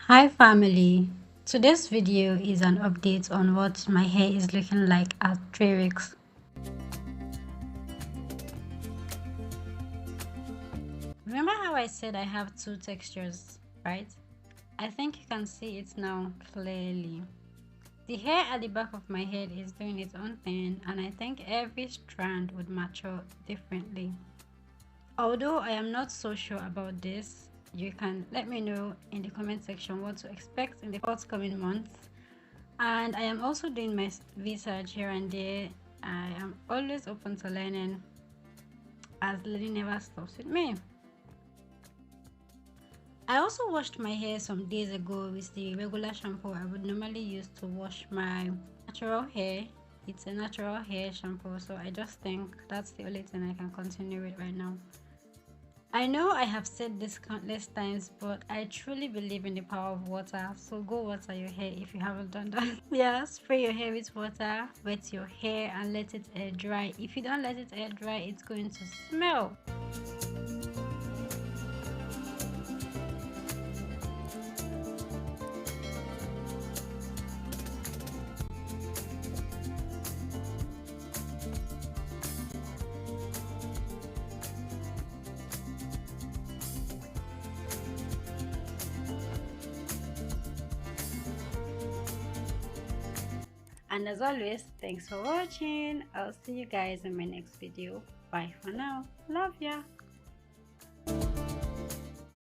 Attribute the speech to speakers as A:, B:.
A: Hi family, today's video is an update on what my hair is looking like at 3 weeks. Remember how I said I have two textures, right? I think you can see it now clearly. The hair at the back of my head is doing its own thing, and I think every strand would mature differently. Although I am not so sure about this, you can let me know in the comment section what to expect in the forthcoming months. And I am also doing my research here and there. I am always open to learning, as learning never stops with me. I also washed my hair some days ago with the regular shampoo I would normally use to wash my natural hair. It's a natural hair shampoo, so I just think that's the only thing I can continue with right now. I know I have said this countless times, but I truly believe in the power of water, so go water your hair if you haven't done that. Yeah, spray your hair with water, wet your hair and let it air dry. If you don't let it air dry, it's going to smell. And as always, thanks for watching. I'll see you guys in my next video. Bye for now. Love ya.